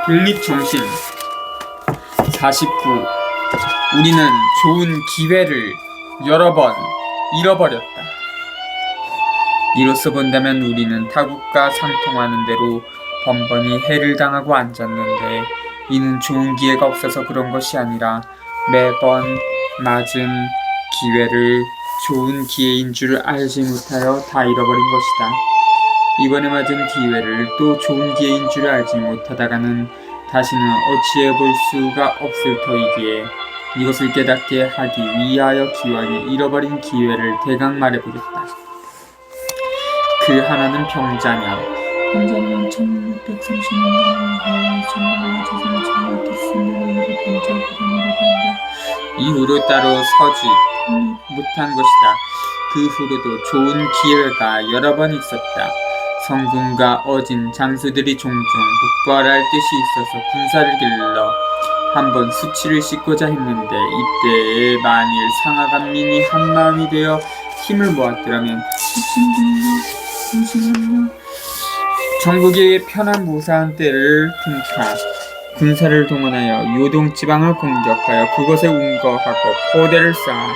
독립정신 49. 우리는 좋은 기회를 여러 번 잃어버렸다. 이로써 본다면 우리는 타국과 상통하는 대로 번번이 해를 당하고 앉았는데, 이는 좋은 기회가 없어서 그런 것이 아니라 매번 맞은 기회를 좋은 기회인 줄 알지 못하여 다 잃어버린 것이다. 이번에 맞은 기회를 또 좋은 기회인 줄 알지 못하다가는 다시는 어찌해 볼 수가 없을 터이기에, 이것을 깨닫게 하기 위하여 기왕에 잃어버린 기회를 대강 말해보겠다. 그 하나는 병자년. 병자년 1630년 5월 전날에 조선을 창건했으므로 이를 병자부름이라고 한다. 이후로 따로 서지 못한 것이다. 그 후로도 좋은 기회가 여러 번 있었다. 성군과 어진 장수들이 종종 북벌할 뜻이 있어서 군사를 길러 한번 수치를 씻고자 했는데, 이때에 만일 상하간민이 한마음이 되어 힘을 모았더라면 잠시만요. 전국의 편한 무사한 때를 틈타 군사를 동원하여 요동지방을 공격하여 그것에 운거하고 포대를 쌓아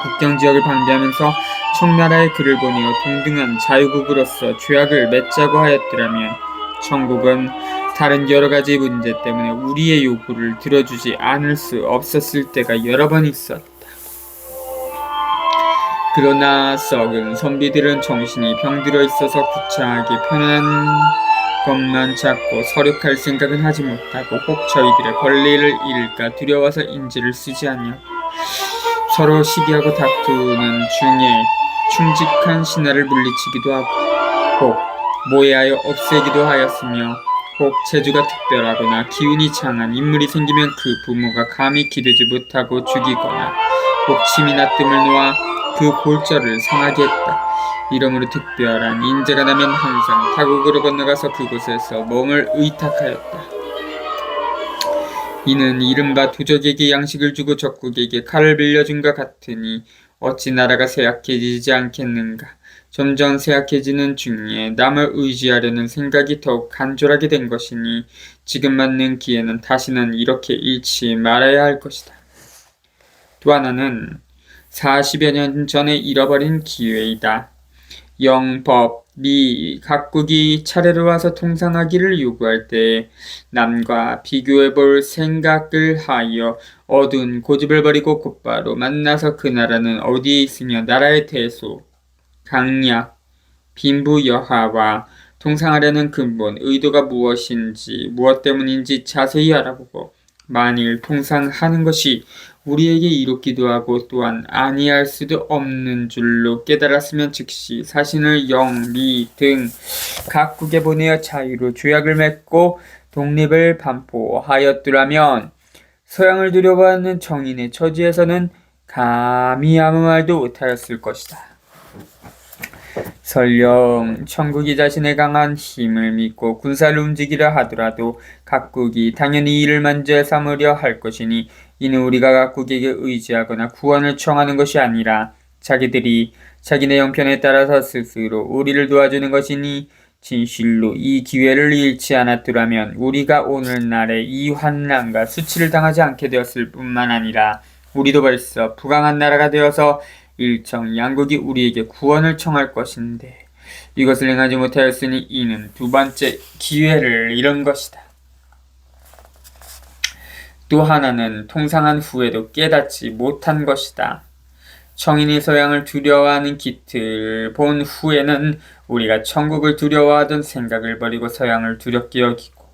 국경지역을 방비하면서 청나라에 글을 보내어 동등한 자유국으로서 죄악을 맺자고 하였더라면, 청국은 다른 여러가지 문제 때문에 우리의 요구를 들어주지 않을 수 없었을 때가 여러 번 있었다. 그러나 썩은 선비들은 정신이 병들어 있어서 구차하게 편안한 것만 찾고 서력할 생각은 하지 못하고, 혹 저희들의 권리를 잃을까 두려워서 인지를 쓰지 아니하고, 서로 시기하고 다투는 중에 충직한 신하를 물리치기도 하고, 혹 모해하여 없애기도 하였으며, 혹 재주가 특별하거나 기운이 장한 인물이 생기면 그 부모가 감히 기르지 못하고 죽이거나, 혹 침이나 뜸을 놓아 그 골절을 상하게 했다. 이러므로 특별한 인재가 나면 항상 타국으로 건너가서 그곳에서 몸을 의탁하였다. 이는 이른바 도적에게 양식을 주고 적국에게 칼을 빌려준과 같으니 어찌 나라가 쇠약해지지 않겠는가. 점점 쇠약해지는 중에 남을 의지하려는 생각이 더욱 간절하게 된 것이니, 지금 맞는 기회는 다시는 이렇게 잃지 말아야 할 것이다. 또 하나는 40여 년 전에 잃어버린 기회이다. 영, 법, 리 각국이 차례로 와서 통상하기를 요구할 때 남과 비교해볼 생각을 하여 어두운 고집을 버리고 곧바로 만나서 그 나라는 어디에 있으며 나라의 대소, 강약, 빈부 여하와 통상하려는 근본, 의도가 무엇인지 무엇 때문인지 자세히 알아보고, 만일 통상하는 것이 우리에게 이롭기도 하고 또한 아니할 수도 없는 줄로 깨달았으면 즉시 사신을 영, 리 등 각국에 보내어 자유로 조약을 맺고 독립을 반포하였더라면, 서양을 두려워하는 정인의 처지에서는 감히 아무 말도 못하였을 것이다. 설령 청국이 자신의 강한 힘을 믿고 군사를 움직이려 하더라도 각국이 당연히 이를 만져 삼으려 할 것이니, 이는 우리가 각국에게 의지하거나 구원을 청하는 것이 아니라 자기들이 자기네 형편에 따라서 스스로 우리를 도와주는 것이니, 진실로 이 기회를 잃지 않았더라면 우리가 오늘날의 이 환난과 수치를 당하지 않게 되었을 뿐만 아니라, 우리도 벌써 부강한 나라가 되어서 일청 양국이 우리에게 구원을 청할 것인데, 이것을 행하지 못하였으니 이는 두 번째 기회를 잃은 것이다. 또 하나는 통상한 후에도 깨닫지 못한 것이다. 청인이 서양을 두려워하는 기틀을 본 후에는 우리가 천국을 두려워하던 생각을 버리고 서양을 두렵게 여기고,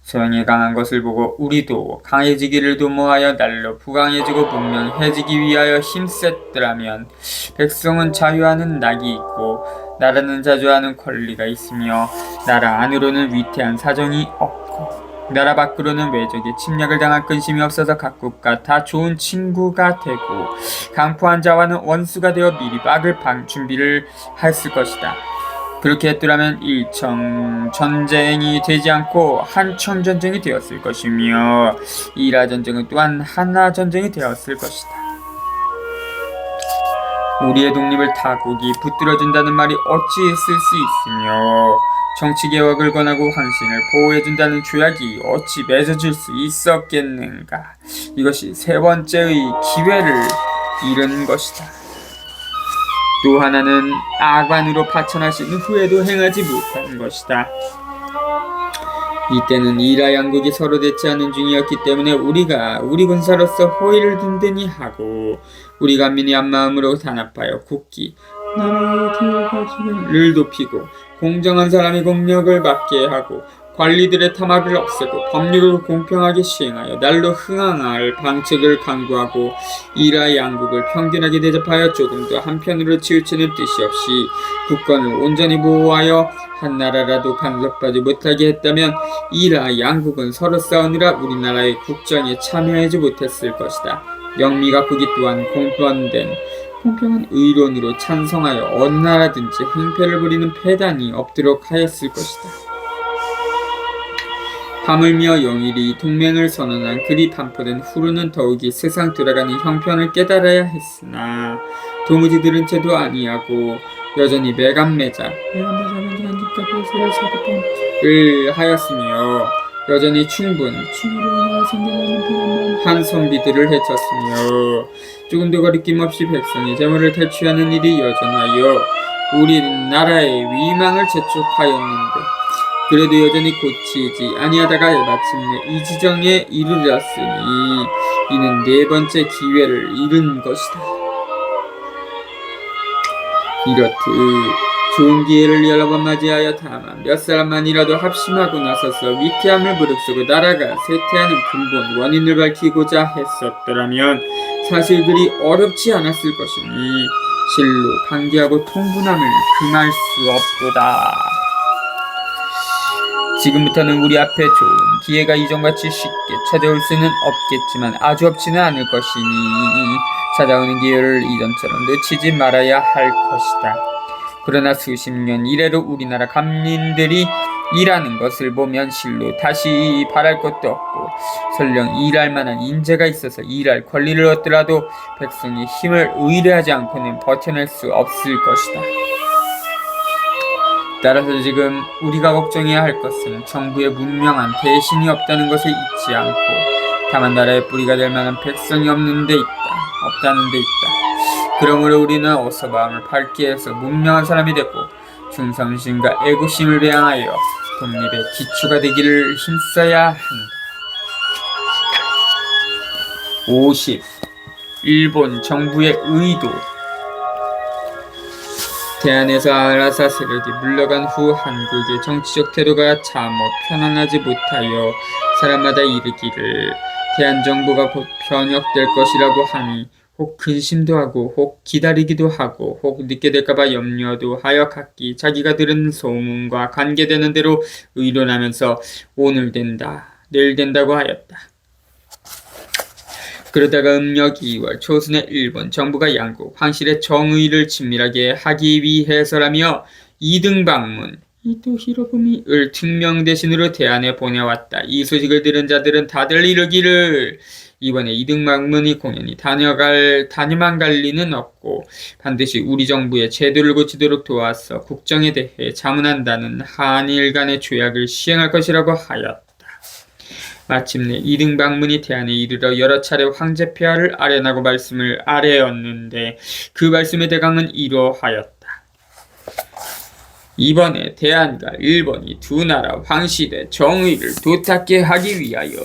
서양이 강한 것을 보고 우리도 강해지기를 도모하여 날로 부강해지고 분명해지기 위하여 힘썼더라면, 백성은 자유하는 낙이 있고 나라는 자주하는 권리가 있으며, 나라 안으로는 위태한 사정이 없고 나라 밖으로는 외적의 침략을 당할 근심이 없어서 각국과 다 좋은 친구가 되고, 강포한 자와는 원수가 되어 미리 막을 준비를 했을 것이다. 그렇게 했더라면 일청 전쟁이 되지 않고 한청 전쟁이 되었을 것이며, 이라 전쟁은 또한 한나 전쟁이 되었을 것이다. 우리의 독립을 타국이 붙들어준다는 말이 어찌 있을 수 있으며, 정치개혁을 권하고 황신을 보호해준다는 조약이 어찌 맺어질 수 있었겠는가. 이것이 세 번째의 기회를 잃은 것이다. 또 하나는 아관으로 파천하신 후에도 행하지 못한 것이다. 이때는 이라 양국이 서로 대치하는 중이었기 때문에 우리 군사로서 호의를 든든히 하고 우리 간민이 한마음으로 단합하여 국기 나라의 기회가 기회를 높이고 공정한 사람이 공력을 받게 하고 관리들의 탐악을 없애고 법률을 공평하게 시행하여 날로 흥황할 방책을 강구하고 이라 양국을 평균하게 대접하여 조금 더 한편으로 치우치는 뜻이 없이 국권을 온전히 보호하여 한 나라라도 간섭하지 못하게 했다면 이라 양국은 서로 싸우느라 우리나라의 국정에 참여하지 못했을 것이다. 영미가 국이 또한 공평한 의론으로 찬성하여 어느 나라든지 행패를 부리는 패단이 없도록 하였을 것이다. 하물며 영일이 동맹을 선언한 글이 반포된 후로는 더욱이 세상 돌아가는 형편을 깨달아야 했으나 도무지 들은 채도 아니하고 여전히 매간매자 을 하였으며 여전히 충분으로 인하여 생겨나는 한 선비들을 해쳤으며 조금도 거리낌 없이 백성의 재물을 탈취하는 일이 여전하여 우리나라의 위망을 재촉하였는데 그래도 여전히 고치지 아니하다가 마침내 이 지정에 이르렀으니 이는 네 번째 기회를 잃은 것이다. 이렇듯 좋은 기회를 여러 번 맞이하여 다만 몇 사람만이라도 합심하고 나서서 위태함을 무릅쓰고 나라가 쇠퇴하는 근본 원인을 밝히고자 했었더라면 사실 그리 어렵지 않았을 것이니 실로 관계하고 통분함을 금할 수 없도다. 지금부터는 우리 앞에 좋은 기회가 이전같이 쉽게 찾아올 수는 없겠지만 아주 없지는 않을 것이니 찾아오는 기회를 이전처럼 놓치지 말아야 할 것이다. 그러나 수십 년 이래로 우리나라 간민들이 일하는 것을 보면 실로 다시 바랄 것도 없고 설령 일할 만한 인재가 있어서 일할 권리를 얻더라도 백성의 힘을 의뢰하지 않고는 버텨낼 수 없을 것이다. 따라서 지금 우리가 걱정해야 할 것은 정부의 분명한 대신이 없다는 것을 잊지 않고 다만 나라의 뿌리가 될 만한 백성이 없다는 데 있다. 그러므로 우리는 어서 마음을 밝게 해서 문명한 사람이 되고 충성심과 애국심을 배양하여 독립의 기초가 되기를 힘써야 한다. 50. 일본 정부의 의도. 대한에서 아라사 세력이 물러간 후 한국의 정치적 태도가 참못 편안하지 못하여 사람마다 이르기를 대한정부가 곧 변혁될 것이라고 하니 혹 근심도 하고 혹 기다리기도 하고 혹 늦게 될까봐 염려도 하여 각기 자기가 들은 소문과 관계되는 대로 의논하면서 오늘 된다 내일 된다고 하였다. 그러다가 음력 2월 초순에 일본 정부가 양국 황실의 정의를 친밀하게 하기 위해서라며 이등방문 이토 히로부미를 특명 대신으로 대안에 보내왔다. 이 소식을 들은 자들은 다들 이르기를 이번에 이등방문이 공연히 다녀만 갈 리는 없고 반드시 우리 정부의 제도를 고치도록 도와서 국정에 대해 자문한다는 한일 간의 조약을 시행할 것이라고 하였다. 마침내 이등방문이 대안에 이르러 여러 차례 황제 폐하를 아뢰나고 말씀을 아뢰었는데 그 말씀의 대강은 이러하였다. 이번에 대한과 일본이 두 나라 황실의 정의를 도탁게 하기 위하여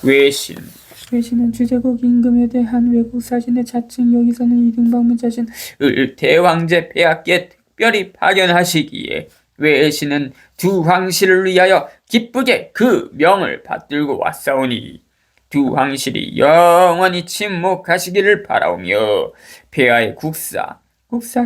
외신은 주제국 임금에 대한 외국 사신의 자칭 여기서는 이등방문 자신을 대황제 폐하께 특별히 파견하시기에 외신은 두 황실을 위하여 기쁘게 그 명을 받들고 왔사오니 두 황실이 영원히 침묵하시기를 바라오며 폐하의 국사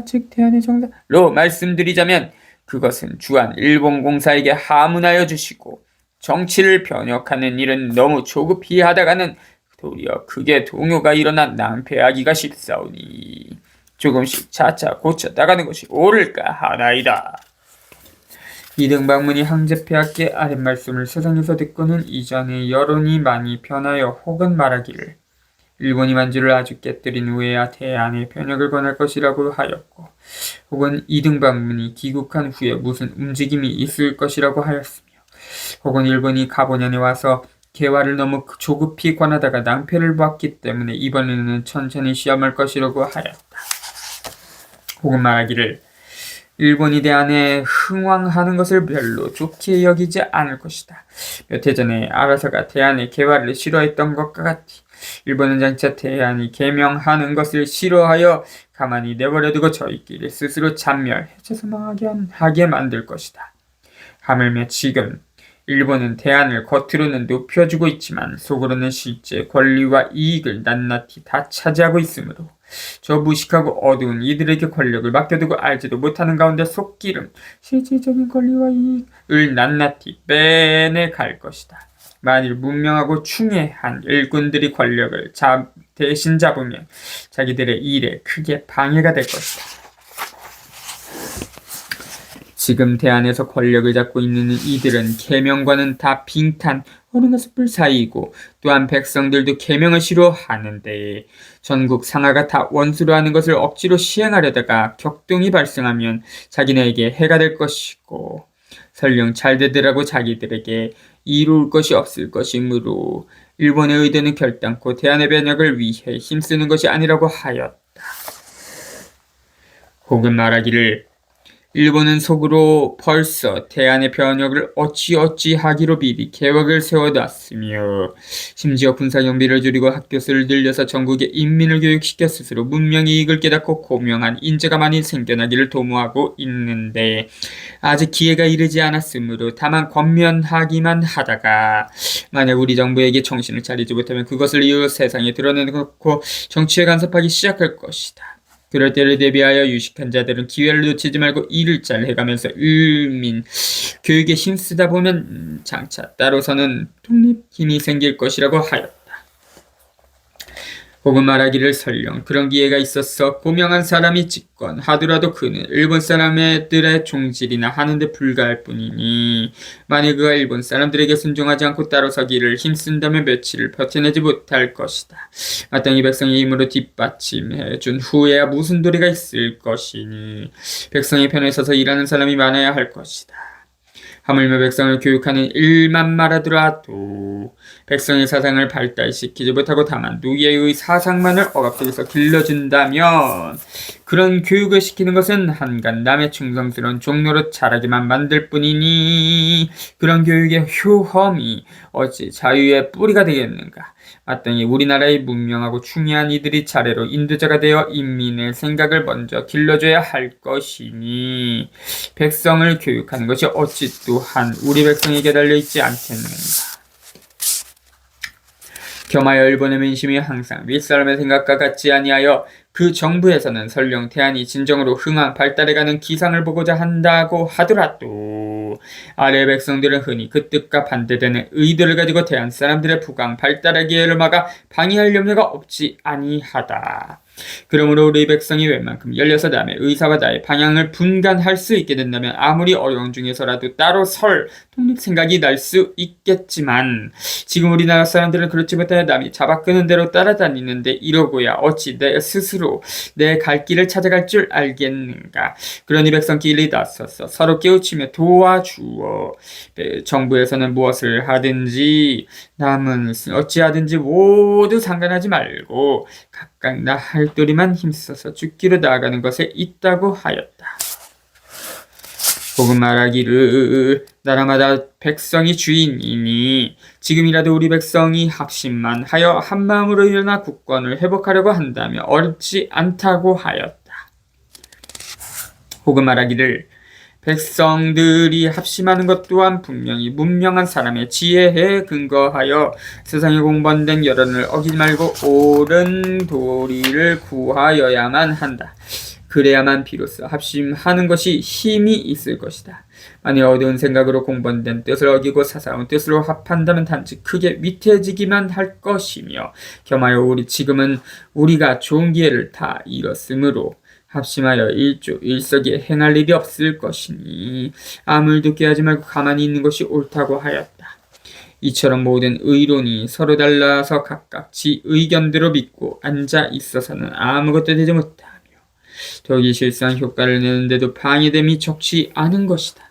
즉 대한의 정사로 말씀드리자면 그것은 주한 일본 공사에게 하문하여 주시고 정치를 변혁하는 일은 너무 조급히 하다가는 도리어 크게 동요가 일어나 낭패하기가 쉽사오니 조금씩 차차 고쳐나가는 것이 옳을까 하나이다. 이등방문이 황제폐하께 아랫말씀을 세상에서 듣고는 이전에 여론이 많이 변하여 혹은 말하기를 일본이 만주를 아주 깨뜨린 후에야 대안의 변혁을 권할 것이라고 하였고, 혹은 이등반문이 귀국한 후에 무슨 움직임이 있을 것이라고 하였으며, 혹은 일본이 가보년에 와서 개화를 너무 조급히 권하다가 낭패를 봤기 때문에 이번에는 천천히 시험할 것이라고 하였다. 혹은 말하기를 일본이 대안에 흥왕하는 것을 별로 좋게 여기지 않을 것이다. 몇 해 전에 아라사가 대안의 개화를 싫어했던 것과 같이 일본은 장차 대안이 개명하는 것을 싫어하여 가만히 내버려두고 저희끼리 스스로 잔멸해쳐서 망하게 만들 것이다. 하물며 지금 일본은 대안을 겉으로는 높여주고 있지만 속으로는 실제 권리와 이익을 낱낱이 다 차지하고 있으므로 저 무식하고 어두운 이들에게 권력을 맡겨두고 알지도 못하는 가운데 속기름 실질적인 권리와 이익을 낱낱이 빼내갈 것이다. 만일 문명하고 충애한 일꾼들이 권력을 대신 잡으면 자기들의 일에 크게 방해가 될 것이다. 지금 대안에서 권력을 잡고 있는 이들은 계명과는 다 빙탄 어느 숯불 사이이고 또한 백성들도 계명을 싫어하는데 전국 상하가 다 원수로 하는 것을 억지로 시행하려다가 격동이 발생하면 자기네에게 해가 될 것이고 설령 잘 되더라고 자기들에게 이로울 것이 없을 것이므로 일본의 의도는 결단코 대안의 변혁을 위해 힘쓰는 것이 아니라고 하였다. 혹은 말하기를 일본은 속으로 벌써 대안의 변혁을 어찌하기로 미리 계획을 세워놨으며 심지어 군사경비를 줄이고 학교수를 늘려서 전국의 인민을 교육시켜 스스로 문명의 이익을 깨닫고 고명한 인재가 많이 생겨나기를 도모하고 있는데 아직 기회가 이르지 않았으므로 다만 권면하기만 하다가 만약 우리 정부에게 정신을 차리지 못하면 그것을 이유로 세상에 드러내놓고 정치에 간섭하기 시작할 것이다. 그럴 때를 대비하여 유식한 자들은 기회를 놓치지 말고 일을 잘 해가면서 일민 교육에 힘쓰다 보면 장차 따로서는 독립힘이 생길 것이라고 하였다. 혹은 말하기를 설령 그런 기회가 있어서 고명한 사람이 집권하더라도 그는 일본 사람들의 종질이나 하는데 불과할 뿐이니 만일 그가 일본 사람들에게 순종하지 않고 따로 서기를 힘쓴다면 며칠을 버텨내지 못할 것이다. 마땅히 백성의 힘으로 뒷받침해준 후에야 무슨 도리가 있을 것이니 백성의 편에 서서 일하는 사람이 많아야 할 것이다. 하물며 백성을 교육하는 일만 말하더라도 백성의 사상을 발달시키지 못하고 다만 노예의 사상만을 억압 속에서 길러준다면 그런 교육을 시키는 것은 한간 남의 충성스러운 종로로 자라기만 만들 뿐이니 그런 교육의 효험이 어찌 자유의 뿌리가 되겠는가. 마땅히 우리나라의 문명하고 충애한 이들이 차례로 인도자가 되어 인민의 생각을 먼저 길러줘야 할 것이니 백성을 교육하는 것이 어찌 또한 우리 백성에게 달려있지 않겠는가. 겸하여 일본의 민심이 항상 윗사람의 생각과 같지 아니하여 그 정부에서는 설령 대안이 진정으로 흥한 발달해가는 기상을 보고자 한다고 하더라도 아래 백성들은 흔히 그 뜻과 반대되는 의도를 가지고 대한 사람들의 부강 발달하기를 막아 방해할 염려가 없지 아니하다. 그러므로 우리 백성이 웬만큼 열려서 남의 의사와 나의 방향을 분간할 수 있게 된다면 아무리 어려운 중에서라도 따로 설 독립 생각이 날 수 있겠지만 지금 우리나라 사람들은 그렇지 못하여 남이 잡아끄는 대로 따라다니는데 이러고야 어찌 내 스스로 내 갈 길을 찾아갈 줄 알겠는가. 그러니 백성끼리 나서서 서로 깨우치며 도와주어 정부에서는 무엇을 하든지 남은 어찌하든지 모두 상관하지 말고 각각 나 할 도리만 힘써서 죽기로 나아가는 것에 있다고 하였다. 혹은 말하기를 나라마다 백성이 주인이니 지금이라도 우리 백성이 합심만 하여 한마음으로 일어나 국권을 회복하려고 한다면 어렵지 않다고 하였다. 혹은 말하기를 백성들이 합심하는 것 또한 분명히 문명한 사람의 지혜에 근거하여 세상에 공범된 여론을 어기지 말고 옳은 도리를 구하여야만 한다. 그래야만 비로소 합심하는 것이 힘이 있을 것이다. 만일 어두운 생각으로 공범된 뜻을 어기고 사사로운 뜻으로 합한다면 단지 크게 위태해지기만 할 것이며 겸하여 지금은 우리가 좋은 기회를 다 잃었으므로 합심하여 일석에 행할 일이 없을 것이니 아무 일도 꾀하지 말고 가만히 있는 것이 옳다고 하였다. 이처럼 모든 의론이 서로 달라서 각각 지 의견대로 믿고 앉아 있어서는 아무것도 되지 못하며 더욱이 실상한 효과를 내는데도 방해됨이 적지 않은 것이다.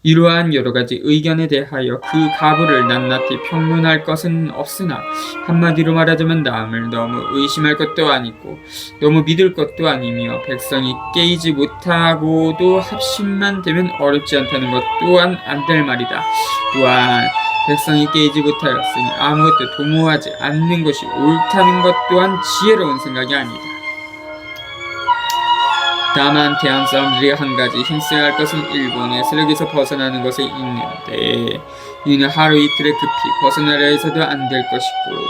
이러한 여러 가지 의견에 대하여 그 가부를 낱낱이 평론할 것은 없으나 한마디로 말하자면 남을 너무 의심할 것도 아니고 너무 믿을 것도 아니며 백성이 깨이지 못하고도 합심만 되면 어렵지 않다는 것 또한 안 될 말이다. 또한 백성이 깨이지 못하였으니 아무것도 도모하지 않는 것이 옳다는 것 또한 지혜로운 생각이 아니다. 다만 대한 사람들이 한 가지 힘써야 할 것은 일본의 세력에서 벗어나는 것에 있는데 이는 하루 이틀에 급히 벗어나려 해서도 안 될 것이고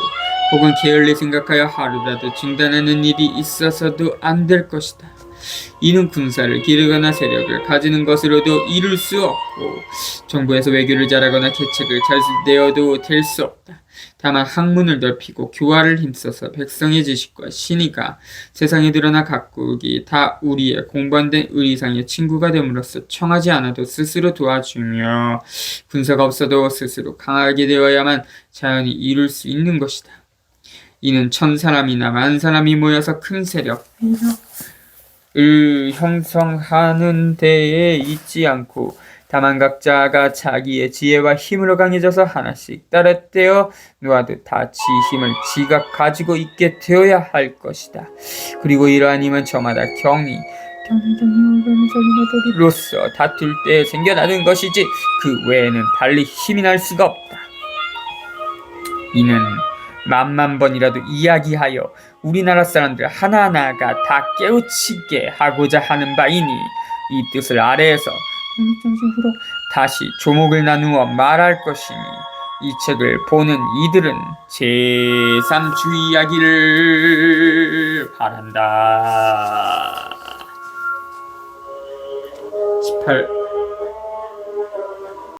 혹은 게을리 생각하여 하루라도 중단하는 일이 있어서도 안 될 것이다. 이는 군사를 기르거나 세력을 가지는 것으로도 이룰 수 없고 정부에서 외교를 잘하거나 계책을 잘 내어도 될 수 없다. 다만 학문을 넓히고 교화를 힘써서 백성의 지식과 신의가 세상에 드러나 각국이 다 우리의 공부한된 의리상의 친구가 됨으로써 청하지 않아도 스스로 도와주며 군사가 없어도 스스로 강하게 되어야만 자연히 이룰 수 있는 것이다. 이는 1000사람이나 10,000사람이 모여서 큰 세력을 형성하는 데에 있지 않고 다만 각자가 자기의 지혜와 힘으로 강해져서 하나씩 따라떼어 놓아도 다 지 힘을 지가 가지고 있게 되어야 할 것이다. 그리고 이러한 힘은 저마다 경이 로서 다툴 때 생겨나는 것이지 그 외에는 달리 힘이 날 수가 없다. 이는 만만 번이라도 이야기하여 우리나라 사람들 하나하나가 다 깨우치게 하고자 하는 바이니 이 뜻을 아래에서 다시 조목을 나누어 말할 것이니 이 책을 보는 이들은 제3주의하기를 바란다. 18